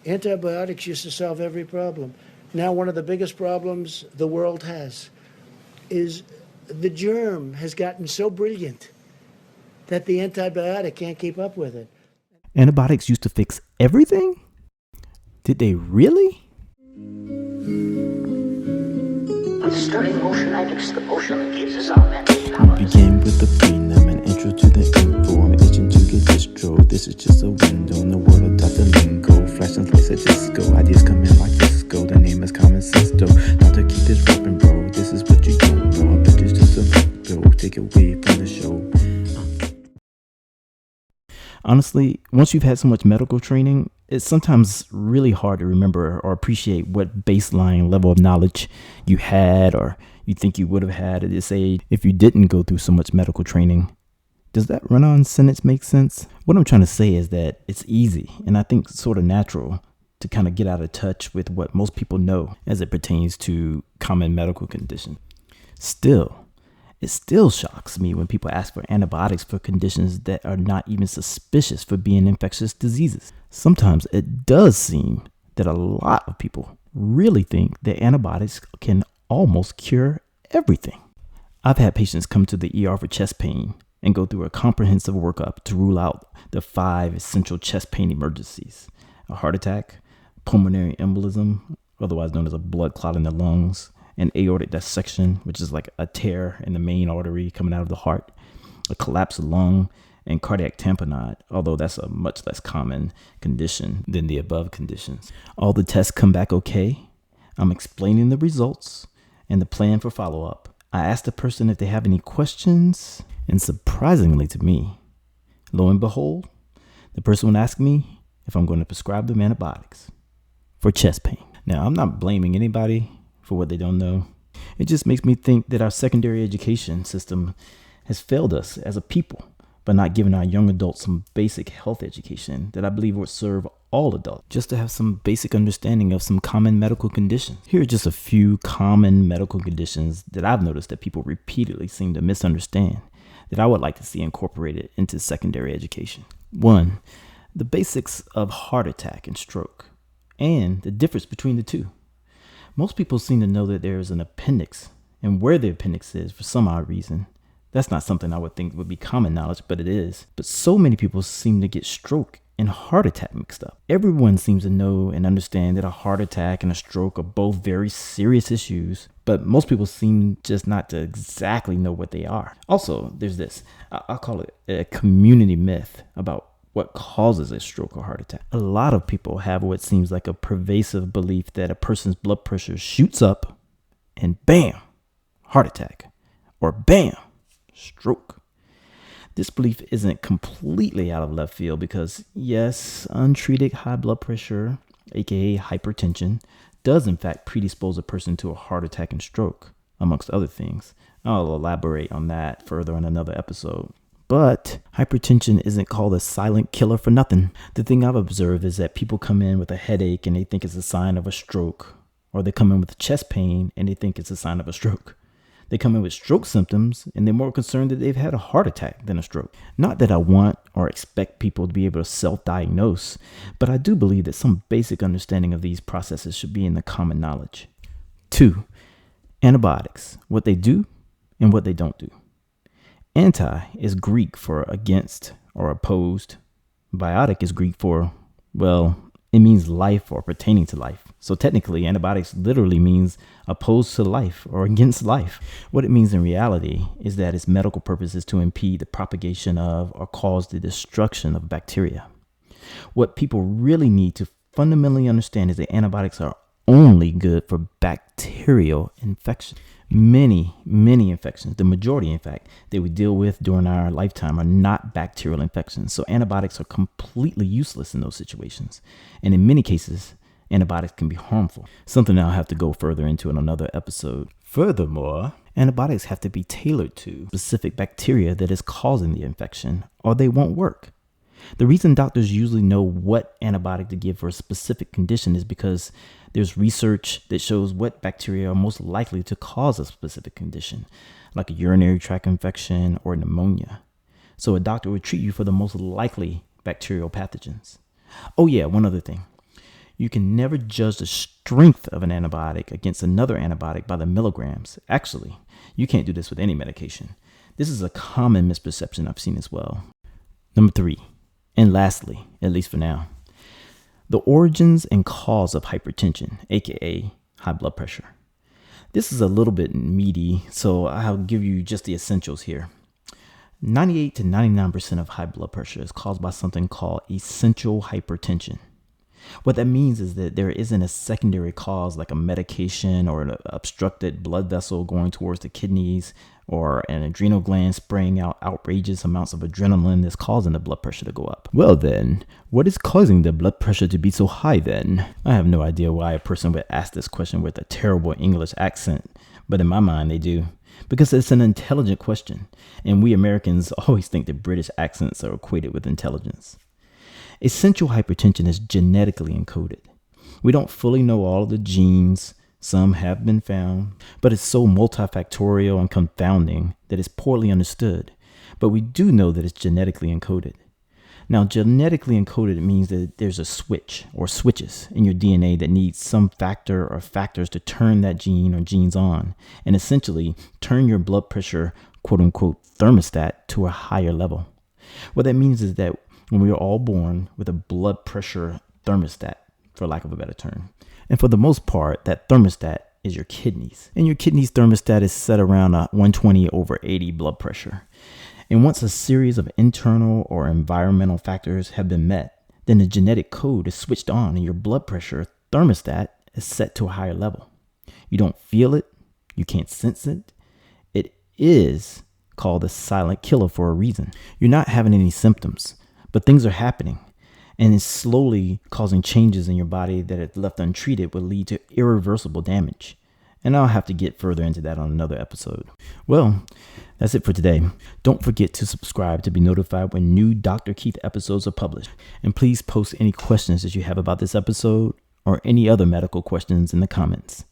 Antibiotics used to solve every problem. Now one of the biggest problems the world has is the germ has gotten so brilliant that the antibiotic can't keep up with it. Antibiotics used to fix everything? Did they really? With stirring motion, I mix the potion that gives us our mental We powers. begin with the prelim, an intro to the info. I'm itching to get distro. This is just a window in the world of Dr. Lingo. Flash and slice a disco. Ideas come in like disco. The name is Common Sense, though. Not to keep this rapping, bro. This is what you don't know. I bet it's just a bill. Take it away from the show. Honestly, once you've had so much medical training, it's sometimes really hard to remember or appreciate what baseline level of knowledge you had or you think you would have had at this age if you didn't go through so much medical training. Does that run-on sentence make sense? What I'm trying to say is that it's easy and I think sort of natural to kind of get out of touch with what most people know as it pertains to common medical conditions. It still shocks me when people ask for antibiotics for conditions that are not even suspicious for being infectious diseases. Sometimes it does seem that a lot of people really think that antibiotics can almost cure everything. I've had patients come to the ER for chest pain and go through a comprehensive workup to rule out the 5 essential chest pain emergencies: a heart attack, pulmonary embolism, otherwise known as a blood clot in the lungs, an aortic dissection, which is like a tear in the main artery coming out of the heart, a collapsed lung, and cardiac tamponade, although that's a much less common condition than the above conditions. All the tests come back okay. I'm explaining the results and the plan for follow-up. I ask the person if they have any questions, and surprisingly to me, lo and behold, the person would ask me if I'm going to prescribe them antibiotics for chest pain. Now, I'm not blaming anybody for what they don't know. It just makes me think that our secondary education system has failed us as a people by not giving our young adults some basic health education that I believe would serve all adults, just to have some basic understanding of some common medical conditions. Here are just a few common medical conditions that I've noticed that people repeatedly seem to misunderstand that I would like to see incorporated into secondary education. 1, the basics of heart attack and stroke and the difference between the two. Most people seem to know that there is an appendix and where the appendix is for some odd reason. That's not something I would think would be common knowledge, but it is. But so many people seem to get stroke and heart attack mixed up. Everyone seems to know and understand that a heart attack and a stroke are both very serious issues, but most people seem just not to exactly know what they are. Also, there's this, I'll call it a community myth about what causes a stroke or heart attack. A lot of people have what seems like a pervasive belief that a person's blood pressure shoots up and bam, heart attack, or bam, stroke. This belief isn't completely out of left field because yes, untreated high blood pressure, aka hypertension, does in fact predispose a person to a heart attack and stroke, amongst other things. I'll elaborate on that further in another episode. But hypertension isn't called a silent killer for nothing. The thing I've observed is that people come in with a headache and they think it's a sign of a stroke, or they come in with chest pain and they think it's a sign of a stroke. They come in with stroke symptoms and they're more concerned that they've had a heart attack than a stroke. Not that I want or expect people to be able to self-diagnose, but I do believe that some basic understanding of these processes should be in the common knowledge. 2, antibiotics, what they do and what they don't do. Anti is Greek for against or opposed. Biotic is Greek for, well, it means life or pertaining to life. So technically, antibiotics literally means opposed to life or against life. What it means in reality is that its medical purpose is to impede the propagation of or cause the destruction of bacteria. What people really need to fundamentally understand is that antibiotics are only good for bacterial infection. Many infections, the majority in fact, that we deal with during our lifetime are not bacterial infections. So antibiotics are completely useless in those situations. And in many cases, antibiotics can be harmful, something I'll have to go further into in another episode. Furthermore, antibiotics have to be tailored to specific bacteria that is causing the infection, or they won't work. The reason doctors usually know what antibiotic to give for a specific condition is because there's research that shows what bacteria are most likely to cause a specific condition, like a urinary tract infection or pneumonia. So a doctor would treat you for the most likely bacterial pathogens. Oh yeah, one other thing. You can never judge the strength of an antibiotic against another antibiotic by the milligrams. Actually, you can't do this with any medication. This is a common misperception I've seen as well. Number 3, and lastly, at least for now, the origins and cause of hypertension, aka high blood pressure. This is a little bit meaty, so I'll give you just the essentials here. 98 to 99% of high blood pressure is caused by something called essential hypertension. What that means is that there isn't a secondary cause like a medication or an obstructed blood vessel going towards the kidneys or an adrenal gland spraying out outrageous amounts of adrenaline that's causing the blood pressure to go up. Well then, what is causing the blood pressure to be so high then? I have no idea why a person would ask this question with a terrible English accent, but in my mind they do. Because it's an intelligent question, and we Americans always think that British accents are equated with intelligence. Essential hypertension is genetically encoded. We don't fully know all of the genes. Some have been found, but it's so multifactorial and confounding that it's poorly understood. But we do know that it's genetically encoded. Now, genetically encoded means that there's a switch or switches in your DNA that needs some factor or factors to turn that gene or genes on and essentially turn your blood pressure, quote unquote, thermostat to a higher level. What that means is that when we are all born with a blood pressure thermostat, for lack of a better term. And for the most part, that thermostat is your kidneys. And your kidneys thermostat is set around 120/80 blood pressure. And once a series of internal or environmental factors have been met, then the genetic code is switched on and your blood pressure thermostat is set to a higher level. You don't feel it. You can't sense it. It is called the silent killer for a reason. You're not having any symptoms, but things are happening. And it's slowly causing changes in your body that, if left untreated, will lead to irreversible damage. And I'll have to get further into that on another episode. Well, that's it for today. Don't forget to subscribe to be notified when new Dr. Keith episodes are published. And please post any questions that you have about this episode or any other medical questions in the comments.